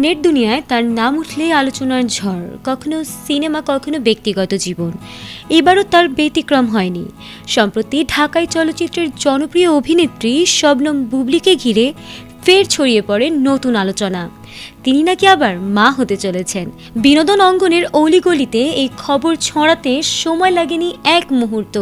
Net দুনিয়ায় তার নাম উঠলেই আলোচনার ঝড়, কখনো সিনেমা, কখনো ব্যক্তিগত জীবন। এবারও তার ব্যতিক্রম হয়নি। সম্প্রতি ঢাকাই চলচ্চিত্রের জনপ্রিয় অভিনেত্রী শবনম বুবলিকে ঘিরে ফের ছড়িয়ে পড়ে নতুন আলোচনা। তিনি নাকি আবার মা হতে চলেছেন। বিনোদন অঙ্গনের অলিগলিতে এই খবর ছড়াতে সময় লাগেনি এক মুহূর্ত।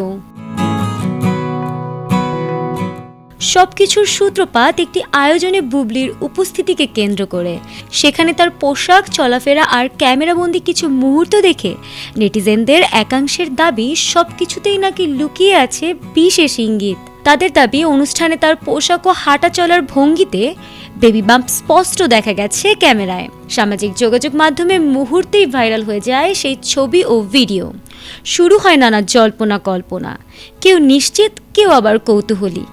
সবকিছুর সূত্রপাত একটি আয়োজনে বুবলির উপস্থিতিকে কেন্দ্র করে। সেখানে তার পোশাক, চলাফেরা আর ক্যামেরাবন্দি কিছু মুহূর্ত দেখে নেটিজেনদের একাংশের দাবি সবকিছুতেই নাকি লুকিয়ে আছে বিশেষ ইঙ্গিত। তাদের দাবি, অনুষ্ঠানে তার পোশাক ও হাঁটা চলার ভঙ্গিতে বেবি বাম্প স্পষ্ট দেখা গেছে ক্যামেরায়। সামাজিক যোগাযোগ মাধ্যমে মুহূর্তেই ভাইরাল হয়ে যায় সেই ছবি ও ভিডিও। শুরু হয় নানা জল্পনা কল্পনা, কেউ নিশ্চিত, কেউ আবার কৌতূহলী।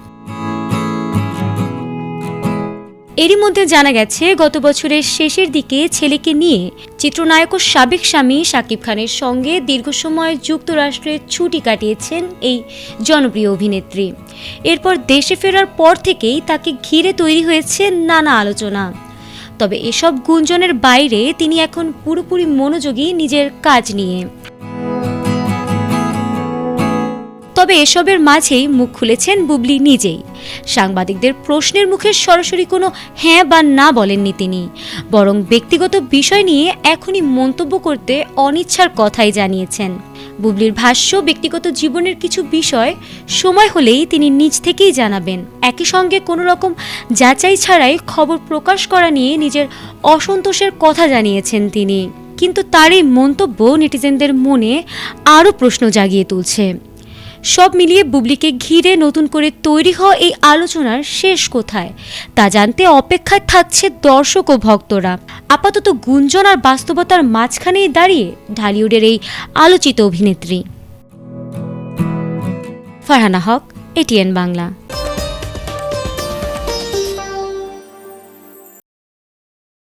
এরই মধ্যে জানা গেছে, গত বছরের শেষের দিকে ছেলেকে নিয়ে চিত্রনায়ক ও সাবেক স্বামী শাকিব খানের সঙ্গে দীর্ঘ সময় যুক্তরাষ্ট্রে ছুটি কাটিয়েছেন এই জনপ্রিয় অভিনেত্রী। এরপর দেশে ফেরার পর থেকেই তাকে ঘিরে তৈরি হয়েছে নানা আলোচনা। তবে এসব গুঞ্জনের বাইরে তিনি এখন পুরোপুরি মনোযোগী নিজের কাজ নিয়ে। তবে এসবের মাঝেই মুখ খুলেছেন বুবলি নিজেই। সাংবাদিকদের প্রশ্নের মুখে সরাসরি কোনো হ্যাঁ বা না বলেননি তিনি, বরং ব্যক্তিগত বিষয় নিয়ে এখনই মন্তব্য করতে অনিচ্ছার কথাই জানিয়েছেন। বুবলির ভাষ্য, ব্যক্তিগত জীবনের কিছু বিষয় সময় হলেই তিনি নিজ থেকেই জানাবেন। একই সঙ্গে কোনো রকম যাচাই ছাড়াই খবর প্রকাশ করা নিয়ে নিজের অসন্তোষের কথা জানিয়েছেন তিনি। কিন্তু তার এই মন্তব্য নেটিজেনদের মনে আরও প্রশ্ন জাগিয়ে তুলছে। সব মিলিয়ে বুবলিকে ঘিরে নতুন করে তৈরি হওয়া এই আলোচনার শেষ কোথায় তা জানতে অপেক্ষায় থাকছে দর্শক ও ভক্তরা। আপাতত গুঞ্জন আর বাস্তবতার মাঝখানেই দাঁড়িয়ে ঢালিউডের এই আলোচিত অভিনেত্রী। ফারহানা হক, এটিএন বাংলা।